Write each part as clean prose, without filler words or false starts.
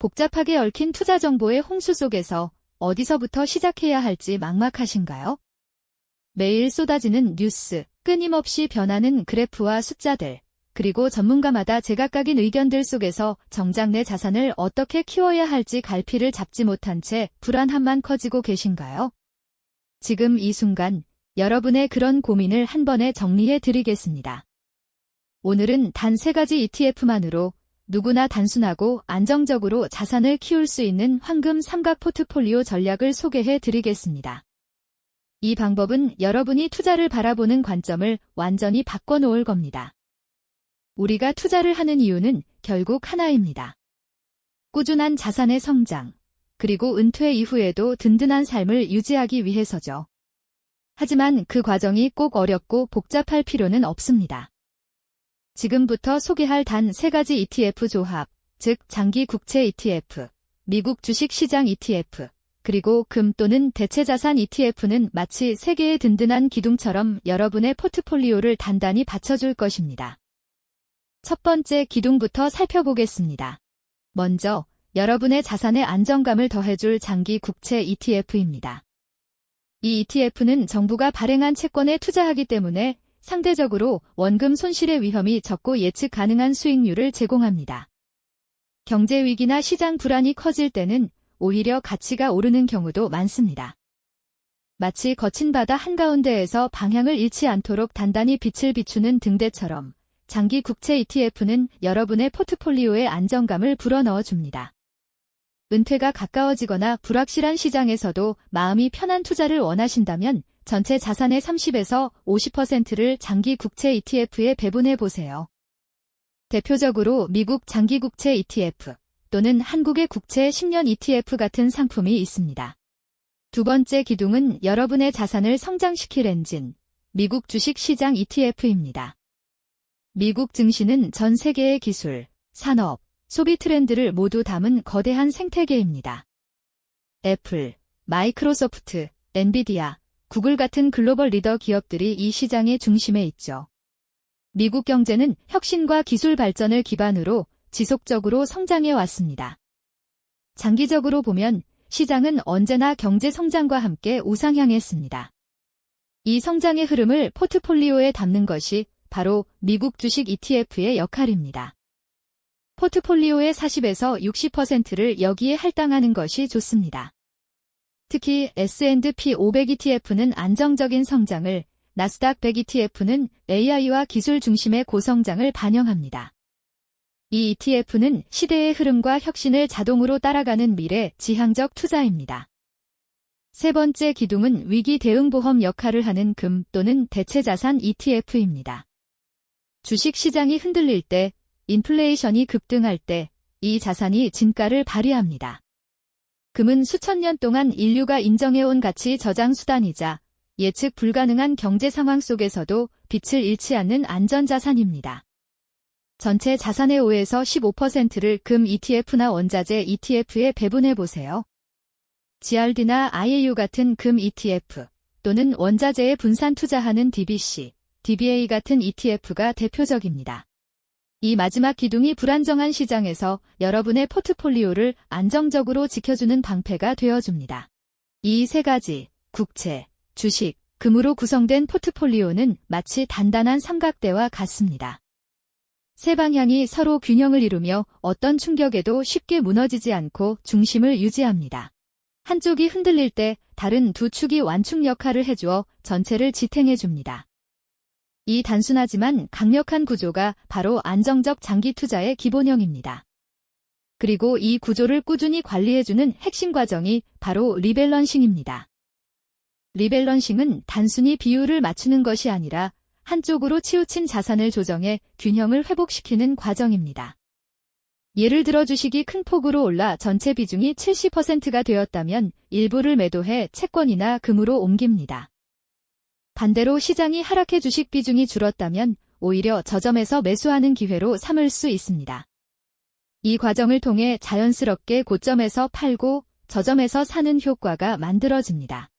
복잡하게 얽힌 투자 정보의 홍수 속에서 어디서부터 시작해야 할지 막막하신가요? 매일 쏟아지는 뉴스, 끊임없이 변하는 그래프와 숫자들, 그리고 전문가마다 제각각인 의견들 속에서 정작 내 자산을 어떻게 키워야 할지 갈피를 잡지 못한 채 불안함만 커지고 계신가요? 지금 이 순간 여러분의 그런 고민을 한 번에 정리해 드리겠습니다. 오늘은 단 3가지 ETF만으로 누구나 단순하고 안정적으로 자산을 키울 수 있는 황금 삼각 포트폴리오 전략을 소개해 드리겠습니다. 이 방법은 여러분이 투자를 바라보는 관점을 완전히 바꿔놓을 겁니다. 우리가 투자를 하는 이유는 결국 하나입니다. 꾸준한 자산의 성장, 그리고 은퇴 이후에도 든든한 삶을 유지하기 위해서죠. 하지만 그 과정이 꼭 어렵고 복잡할 필요는 없습니다. 지금부터 소개할 단 3가지 ETF 조합, 즉 장기 국채 ETF, 미국 주식시장 ETF, 그리고 금 또는 대체자산 ETF는 마치 3개의 든든한 기둥처럼 여러분의 포트폴리오를 단단히 받쳐줄 것입니다. 첫 번째 기둥부터 살펴보겠습니다. 먼저 여러분의 자산의 안정감을 더해줄 장기 국채 ETF입니다. 이 ETF는 정부가 발행한 채권에 투자하기 때문에 상대적으로 원금 손실의 위험이 적고 예측 가능한 수익률을 제공합니다. 경제 위기나 시장 불안이 커질 때는 오히려 가치가 오르는 경우도 많습니다. 마치 거친 바다 한가운데에서 방향을 잃지 않도록 단단히 빛을 비추는 등대처럼 장기 국채 ETF는 여러분의 포트폴리오에 안정감을 불어넣어 줍니다. 은퇴가 가까워지거나 불확실한 시장에서도 마음이 편한 투자를 원하신다면 전체 자산의 30에서 50%를 장기 국채 ETF에 배분해 보세요. 대표적으로 미국 장기 국채 ETF 또는 한국의 국채 10년 ETF 같은 상품이 있습니다. 두 번째 기둥은 여러분의 자산을 성장시킬 엔진, 미국 주식시장 ETF입니다. 미국 증시는 전 세계의 기술, 산업, 소비 트렌드를 모두 담은 거대한 생태계입니다. 애플, 마이크로소프트, 엔비디아, 구글 같은 글로벌 리더 기업들이 이 시장의 중심에 있죠. 미국 경제는 혁신과 기술 발전을 기반으로 지속적으로 성장해 왔습니다. 장기적으로 보면 시장은 언제나 경제 성장과 함께 우상향했습니다. 이 성장의 흐름을 포트폴리오에 담는 것이 바로 미국 주식 ETF의 역할입니다. 포트폴리오의 40에서 60%를 여기에 할당하는 것이 좋습니다. 특히 S&P 500 ETF는 안정적인 성장을, 나스닥 100 ETF는 AI와 기술 중심의 고성장을 반영합니다. 이 ETF는 시대의 흐름과 혁신을 자동으로 따라가는 미래 지향적 투자입니다. 세 번째 기둥은 위기 대응 보험 역할을 하는 금 또는 대체자산 ETF입니다. 주식 시장이 흔들릴 때, 인플레이션이 급등할 때, 이 자산이 진가를 발휘합니다. 금은 수천 년 동안 인류가 인정해온 가치 저장 수단이자 예측 불가능한 경제 상황 속에서도 빛을 잃지 않는 안전자산입니다. 전체 자산의 5에서 15%를 금 ETF나 원자재 ETF에 배분해보세요. GRD나 IAU 같은 금 ETF 또는 원자재에 분산 투자하는 DBC, DBA 같은 ETF가 대표적입니다. 이 마지막 기둥이 불안정한 시장에서 여러분의 포트폴리오를 안정적으로 지켜주는 방패가 되어줍니다. 이 3가지, 국채, 주식, 금으로 구성된 포트폴리오는 마치 단단한 삼각대와 같습니다. 세 방향이 서로 균형을 이루며 어떤 충격에도 쉽게 무너지지 않고 중심을 유지합니다. 한쪽이 흔들릴 때 다른 두 축이 완충 역할을 해주어 전체를 지탱해줍니다. 이 단순하지만 강력한 구조가 바로 안정적 장기 투자의 기본형입니다. 그리고 이 구조를 꾸준히 관리해주는 핵심 과정이 바로 리밸런싱입니다. 리밸런싱은 단순히 비율을 맞추는 것이 아니라 한쪽으로 치우친 자산을 조정해 균형을 회복시키는 과정입니다. 예를 들어 주식이 큰 폭으로 올라 전체 비중이 70%가 되었다면 일부를 매도해 채권이나 금으로 옮깁니다. 반대로 시장이 하락해 주식 비중이 줄었다면 오히려 저점에서 매수하는 기회로 삼을 수 있습니다. 이 과정을 통해 자연스럽게 고점에서 팔고 저점에서 사는 효과가 만들어집니다.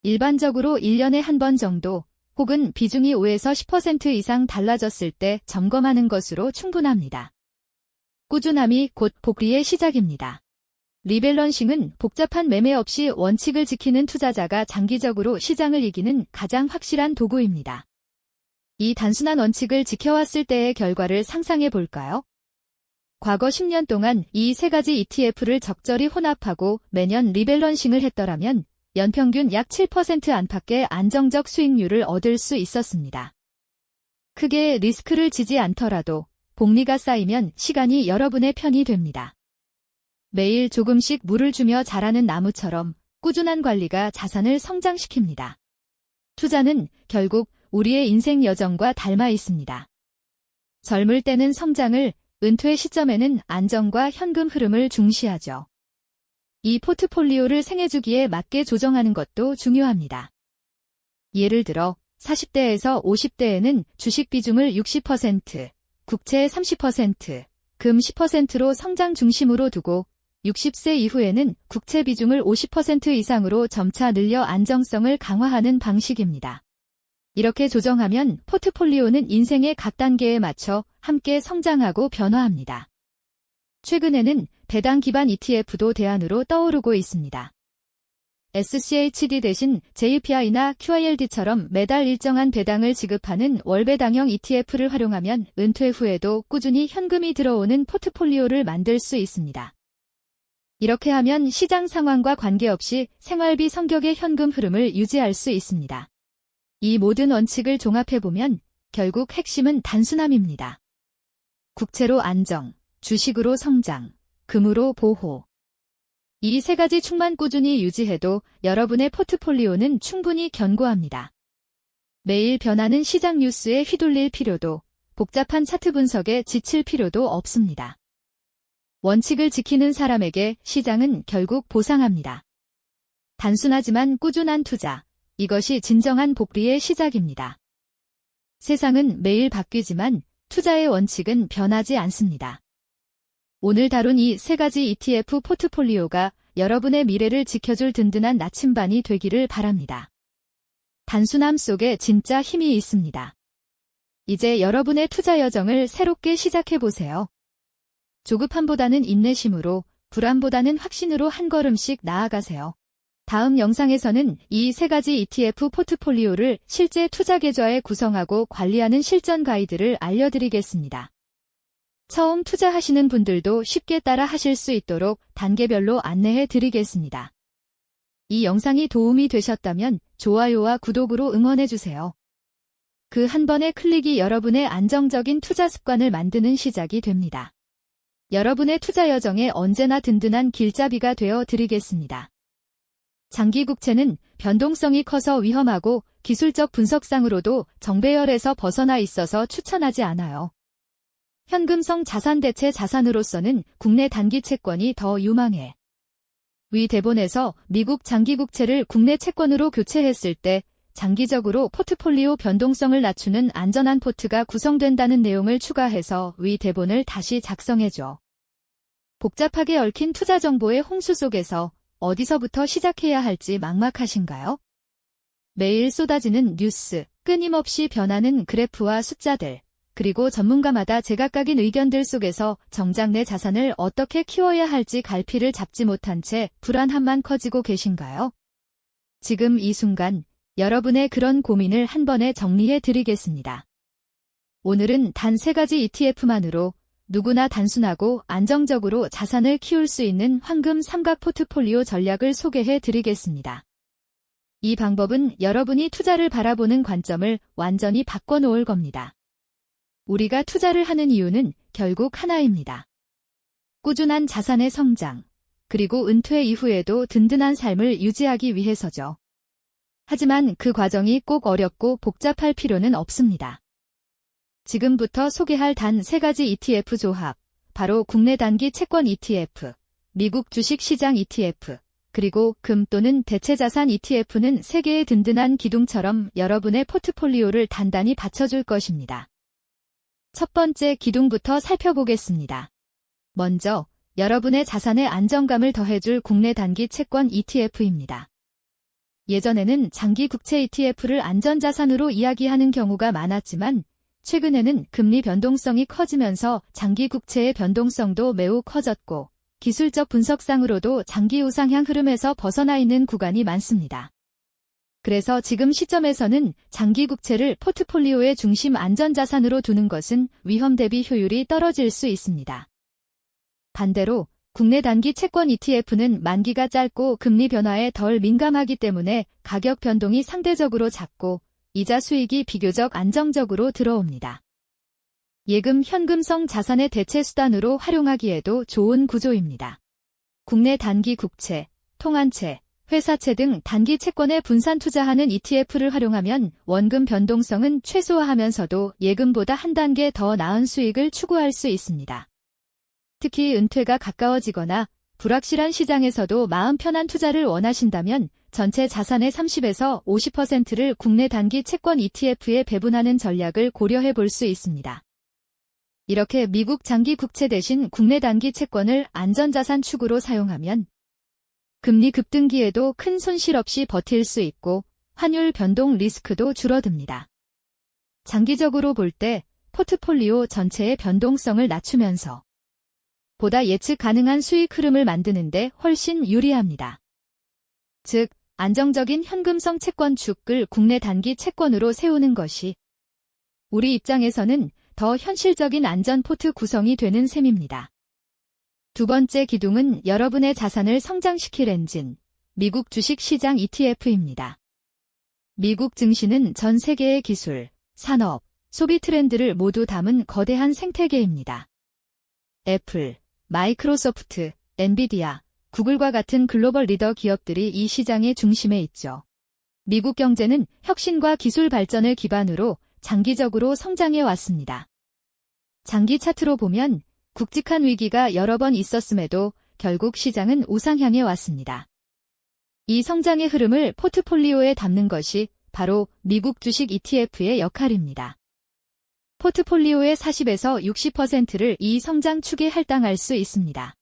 일반적으로 1년에 한 번 정도 혹은 비중이 5에서 10% 이상 달라졌을 때 점검하는 것으로 충분합니다. 꾸준함이 곧 복리의 시작입니다. 리밸런싱은 복잡한 매매 없이 원칙을 지키는 투자자가 장기적으로 시장을 이기는 가장 확실한 도구입니다. 이 단순한 원칙을 지켜왔을 때의 결과를 상상해 볼까요? 과거 10년 동안 이 세 가지 ETF를 적절히 혼합하고 매년 리밸런싱을 했더라면 연평균 약 7% 안팎의 안정적 수익률을 얻을 수 있었습니다. 크게 리스크를 지지 않더라도 복리가 쌓이면 시간이 여러분의 편이 됩니다. 매일 조금씩 물을 주며 자라는 나무처럼 꾸준한 관리가 자산을 성장시킵니다. 투자는 결국 우리의 인생 여정과 닮아 있습니다. 젊을 때는 성장을, 은퇴 시점에는 안정과 현금 흐름을 중시하죠. 이 포트폴리오를 생애주기에 맞게 조정하는 것도 중요합니다. 예를 들어 40대에서 50대에는 주식 비중을 60%, 국채 30%, 금 10%로 성장 중심으로 두고 60세 이후에는 국채 비중을 50% 이상으로 점차 늘려 안정성을 강화하는 방식입니다. 이렇게 조정하면 포트폴리오는 인생의 각 단계에 맞춰 함께 성장하고 변화합니다. 최근에는 배당 기반 ETF도 대안으로 떠오르고 있습니다. SCHD 대신 JPI나 QILD처럼 매달 일정한 배당을 지급하는 월배당형 ETF를 활용하면 은퇴 후에도 꾸준히 현금이 들어오는 포트폴리오를 만들 수 있습니다. 이렇게 하면 시장 상황과 관계없이 생활비 성격의 현금 흐름을 유지할 수 있습니다. 이 모든 원칙을 종합해보면 결국 핵심은 단순함입니다. 국채로 안정, 주식으로 성장, 금으로 보호. 이 세 가지 축만 꾸준히 유지해도 여러분의 포트폴리오는 충분히 견고합니다. 매일 변하는 시장 뉴스에 휘둘릴 필요도, 복잡한 차트 분석에 지칠 필요도 없습니다. 원칙을 지키는 사람에게 시장은 결국 보상합니다. 단순하지만 꾸준한 투자, 이것이 진정한 복리의 시작입니다. 세상은 매일 바뀌지만 투자의 원칙은 변하지 않습니다. 오늘 다룬 이 세 가지 ETF 포트폴리오가 여러분의 미래를 지켜줄 든든한 나침반이 되기를 바랍니다. 단순함 속에 진짜 힘이 있습니다. 이제 여러분의 투자 여정을 새롭게 시작해보세요. 조급함보다는 인내심으로, 불안보다는 확신으로 한 걸음씩 나아가세요. 다음 영상에서는 이 세 가지 ETF 포트폴리오를 실제 투자 계좌에 구성하고 관리하는 실전 가이드를 알려드리겠습니다. 처음 투자하시는 분들도 쉽게 따라 하실 수 있도록 단계별로 안내해 드리겠습니다. 이 영상이 도움이 되셨다면 좋아요와 구독으로 응원해주세요. 그 한 번의 클릭이 여러분의 안정적인 투자 습관을 만드는 시작이 됩니다. 여러분의 투자 여정에 언제나 든든한 길잡이가 되어 드리겠습니다. 장기 국채는 변동성이 커서 위험하고 기술적 분석상으로도 정배열에서 벗어나 있어서 추천하지 않아요. 현금성 자산 대체 자산으로서는 국내 단기 채권이 더 유망해. 위 대본에서 미국 장기 국채를 국내 채권으로 교체했을 때 장기적으로 포트폴리오 변동성을 낮추는 안전한 포트가 구성된다는 내용을 추가해서 위 대본을 다시 작성해줘. 복잡하게 얽힌 투자 정보의 홍수 속에서 어디서부터 시작해야 할지 막막하신가요? 매일 쏟아지는 뉴스, 끊임없이 변하는 그래프와 숫자들, 그리고 전문가마다 제각각인 의견들 속에서 정작 내 자산을 어떻게 키워야 할지 갈피를 잡지 못한 채 불안함만 커지고 계신가요? 지금 이 순간 여러분의 그런 고민을 한 번에 정리해 드리겠습니다. 오늘은 단 세 가지 ETF만으로 누구나 단순하고 안정적으로 자산을 키울 수 있는 황금 삼각 포트폴리오 전략을 소개해 드리겠습니다. 이 방법은 여러분이 투자를 바라보는 관점을 완전히 바꿔놓을 겁니다. 우리가 투자를 하는 이유는 결국 하나입니다. 꾸준한 자산의 성장, 그리고 은퇴 이후에도 든든한 삶을 유지하기 위해서죠. 하지만 그 과정이 꼭 어렵고 복잡할 필요는 없습니다. 지금부터 소개할 단 세 가지 ETF 조합, 바로 국내 단기 채권 ETF, 미국 주식시장 ETF, 그리고 금 또는 대체자산 ETF는 세계의 든든한 기둥처럼 여러분의 포트폴리오를 단단히 받쳐줄 것입니다. 첫 번째 기둥부터 살펴보겠습니다. 먼저 여러분의 자산에 안정감을 더해줄 국내 단기 채권 ETF입니다. 예전에는 장기 국채 ETF를 안전자산으로 이야기하는 경우가 많았지만 최근에는 금리 변동성이 커지면서 장기 국채의 변동성도 매우 커졌고 기술적 분석상으로도 장기 우상향 흐름에서 벗어나 있는 구간이 많습니다. 그래서 지금 시점에서는 장기 국채를 포트폴리오의 중심 안전자산으로 두는 것은 위험 대비 효율이 떨어질 수 있습니다. 반대로 국내 단기 채권 ETF는 만기가 짧고 금리 변화에 덜 민감하기 때문에 가격 변동이 상대적으로 작고 이자 수익이 비교적 안정적으로 들어옵니다. 예금 현금성 자산의 대체 수단으로 활용하기에도 좋은 구조입니다. 국내 단기 국채, 통한채, 회사채 등 단기 채권에 분산 투자하는 ETF를 활용하면 원금 변동성은 최소화하면서도 예금보다 한 단계 더 나은 수익을 추구할 수 있습니다. 특히 은퇴가 가까워지거나 불확실한 시장에서도 마음 편한 투자를 원하신다면 전체 자산의 30에서 50%를 국내 단기 채권 ETF에 배분하는 전략을 고려해 볼 수 있습니다. 이렇게 미국 장기 국채 대신 국내 단기 채권을 안전자산 축으로 사용하면 금리 급등기에도 큰 손실 없이 버틸 수 있고 환율 변동 리스크도 줄어듭니다. 장기적으로 볼 때 포트폴리오 전체의 변동성을 낮추면서 보다 예측 가능한 수익 흐름을 만드는데 훨씬 유리합니다. 즉, 안정적인 현금성 채권 축을 국내 단기 채권으로 세우는 것이 우리 입장에서는 더 현실적인 안전 포트 구성이 되는 셈입니다. 두 번째 기둥은 여러분의 자산을 성장시킬 엔진, 미국 주식 시장 ETF입니다. 미국 증시는 전 세계의 기술, 산업, 소비 트렌드를 모두 담은 거대한 생태계입니다. 애플, 마이크로소프트, 엔비디아, 구글과 같은 글로벌 리더 기업들이 이 시장의 중심에 있죠. 미국 경제는 혁신과 기술 발전을 기반으로 장기적으로 성장해 왔습니다. 장기 차트로 보면 굵직한 위기가 여러 번 있었음에도 결국 시장은 우상향해 왔습니다. 이 성장의 흐름을 포트폴리오에 담는 것이 바로 미국 주식 ETF의 역할입니다. 포트폴리오의 40에서 60%를 이 성장 축에 할당할 수 있습니다.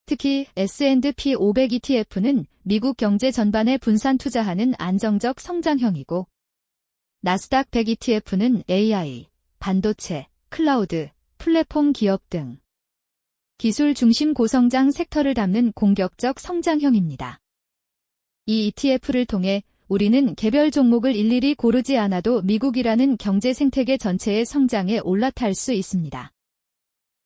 특히 S&P 500 ETF는 미국 경제 전반에 분산 투자하는 안정적 성장형이고 나스닥 100 ETF는 AI, 반도체, 클라우드, 플랫폼 기업 등 기술 중심 고성장 섹터를 담는 공격적 성장형입니다. 이 ETF를 통해 우리는 개별 종목을 일일이 고르지 않아도 미국이라는 경제 생태계 전체의 성장에 올라탈 수 있습니다.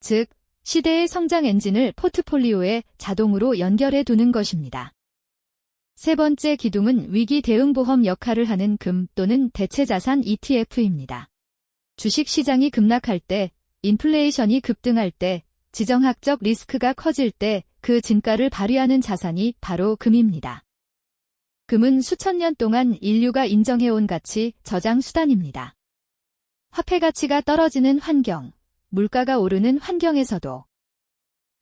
즉, 시대의 성장 엔진을 포트폴리오에 자동으로 연결해 두는 것입니다. 세 번째 기둥은 위기 대응 보험 역할을 하는 금 또는 대체자산 ETF입니다. 주식 시장이 급락할 때, 인플레이션이 급등할 때, 지정학적 리스크가 커질 때 그 진가를 발휘하는 자산이 바로 금입니다. 금은 수천 년 동안 인류가 인정해온 가치 저장 수단입니다. 화폐 가치가 떨어지는 환경, 물가가 오르는 환경에서도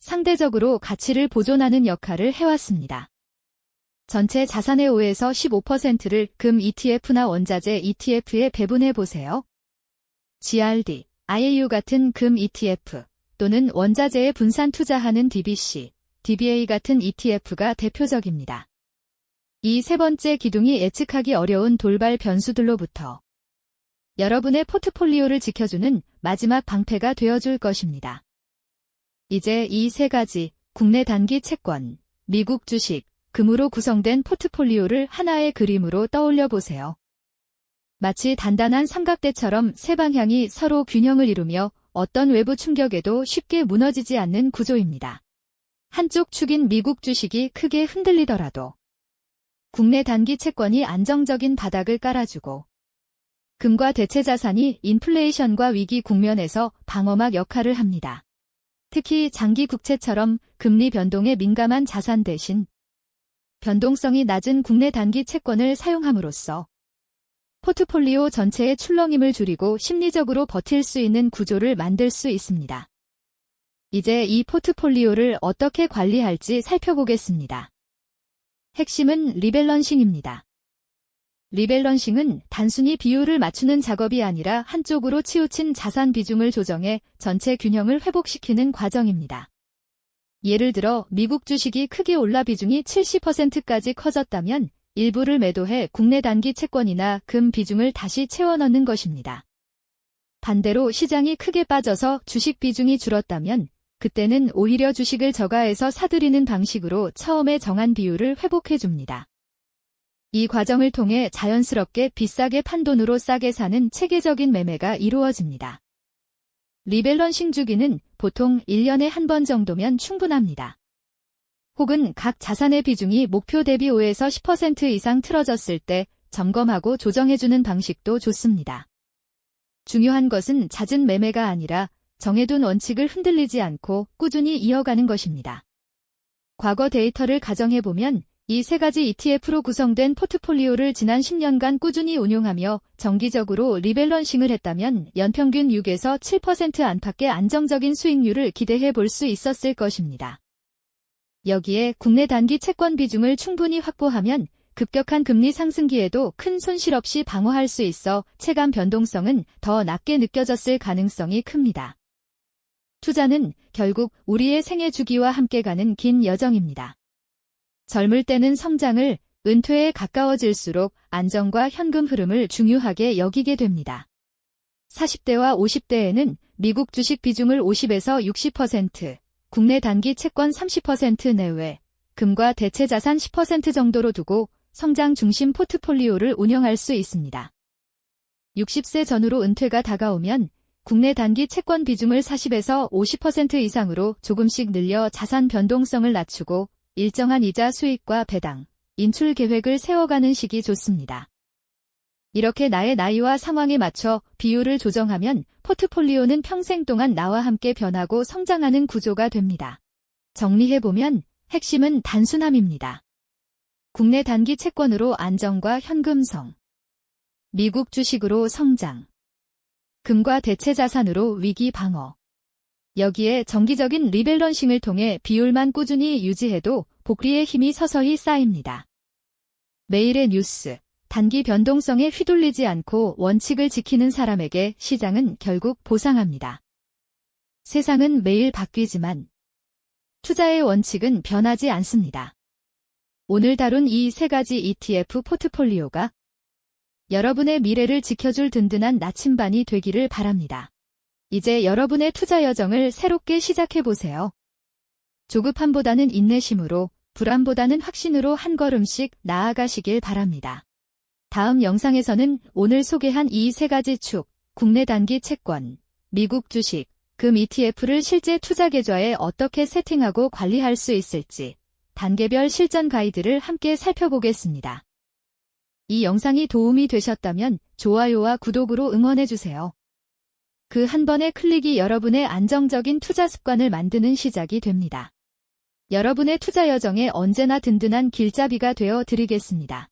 상대적으로 가치를 보존하는 역할을 해왔습니다. 전체 자산의 5에서 15%를 금 ETF나 원자재 ETF에 배분해 보세요. GRD, IAU 같은 금 ETF 또는 원자재에 분산 투자하는 DBC, DBA 같은 ETF가 대표적입니다. 이 세 번째 기둥이 예측하기 어려운 돌발 변수들로부터 여러분의 포트폴리오를 지켜주는 마지막 방패가 되어줄 것입니다. 이제 이 세 가지 국내 단기 채권, 미국 주식, 금으로 구성된 포트폴리오를 하나의 그림으로 떠올려 보세요. 마치 단단한 삼각대처럼 세 방향이 서로 균형을 이루며 어떤 외부 충격에도 쉽게 무너지지 않는 구조입니다. 한쪽 축인 미국 주식이 크게 흔들리더라도 국내 단기 채권이 안정적인 바닥을 깔아주고 금과 대체자산이 인플레이션과 위기 국면에서 방어막 역할을 합니다. 특히 장기 국채처럼 금리 변동에 민감한 자산 대신 변동성이 낮은 국내 단기 채권을 사용함으로써 포트폴리오 전체의 출렁임을 줄이고 심리적으로 버틸 수 있는 구조를 만들 수 있습니다. 이제 이 포트폴리오를 어떻게 관리할지 살펴보겠습니다. 핵심은 리밸런싱입니다. 리밸런싱은 단순히 비율을 맞추는 작업이 아니라 한쪽으로 치우친 자산 비중을 조정해 전체 균형을 회복시키는 과정입니다. 예를 들어 미국 주식이 크게 올라 비중이 70%까지 커졌다면 일부를 매도해 국내 단기 채권이나 금 비중을 다시 채워 넣는 것입니다. 반대로 시장이 크게 빠져서 주식 비중이 줄었다면 그때는 오히려 주식을 저가해서 사들이는 방식으로 처음에 정한 비율을 회복해줍니다. 이 과정을 통해 자연스럽게 비싸게 판 돈으로 싸게 사는 체계적인 매매가 이루어집니다. 리밸런싱 주기는 보통 1년에 한 번 정도면 충분합니다. 혹은 각 자산의 비중이 목표 대비 5에서 10% 이상 틀어졌을 때 점검하고 조정해주는 방식도 좋습니다. 중요한 것은 잦은 매매가 아니라 정해둔 원칙을 흔들리지 않고 꾸준히 이어가는 것입니다. 과거 데이터를 가정해보면 이 세 가지 ETF로 구성된 포트폴리오를 지난 10년간 꾸준히 운용하며 정기적으로 리밸런싱을 했다면 연평균 6에서 7% 안팎의 안정적인 수익률을 기대해 볼 수 있었을 것입니다. 여기에 국내 단기 채권 비중을 충분히 확보하면 급격한 금리 상승기에도 큰 손실 없이 방어할 수 있어 체감 변동성은 더 낮게 느껴졌을 가능성이 큽니다. 투자는 결국 우리의 생애 주기와 함께 가는 긴 여정입니다. 젊을 때는 성장을, 은퇴에 가까워질수록 안정과 현금 흐름을 중요하게 여기게 됩니다. 40대와 50대에는 미국 주식 비중을 50에서 60%, 국내 단기 채권 30% 내외, 금과 대체 자산 10% 정도로 두고 성장 중심 포트폴리오를 운영할 수 있습니다. 60세 전후로 은퇴가 다가오면 국내 단기 채권 비중을 40에서 50% 이상으로 조금씩 늘려 자산 변동성을 낮추고 일정한 이자 수익과 배당, 인출 계획을 세워가는 식이 좋습니다. 이렇게 나의 나이와 상황에 맞춰 비율을 조정하면 포트폴리오는 평생 동안 나와 함께 변하고 성장하는 구조가 됩니다. 정리해보면 핵심은 단순함입니다. 국내 단기 채권으로 안정과 현금성, 미국 주식으로 성장, 금과 대체 자산으로 위기 방어. 여기에 정기적인 리밸런싱을 통해 비율만 꾸준히 유지해도 복리의 힘이 서서히 쌓입니다. 매일의 뉴스, 단기 변동성에 휘둘리지 않고 원칙을 지키는 사람에게 시장은 결국 보상합니다. 세상은 매일 바뀌지만 투자의 원칙은 변하지 않습니다. 오늘 다룬 이 세 가지 ETF 포트폴리오가 여러분의 미래를 지켜줄 든든한 나침반이 되기를 바랍니다. 이제 여러분의 투자 여정을 새롭게 시작해보세요. 조급함보다는 인내심으로, 불안보다는 확신으로 한 걸음씩 나아가시길 바랍니다. 다음 영상에서는 오늘 소개한 이 세 가지 축, 국내 단기 채권, 미국 주식, 금 ETF를 실제 투자 계좌에 어떻게 세팅하고 관리할 수 있을지 단계별 실전 가이드를 함께 살펴보겠습니다. 이 영상이 도움이 되셨다면 좋아요와 구독으로 응원해주세요. 그 한 번의 클릭이 여러분의 안정적인 투자 습관을 만드는 시작이 됩니다. 여러분의 투자 여정에 언제나 든든한 길잡이가 되어 드리겠습니다.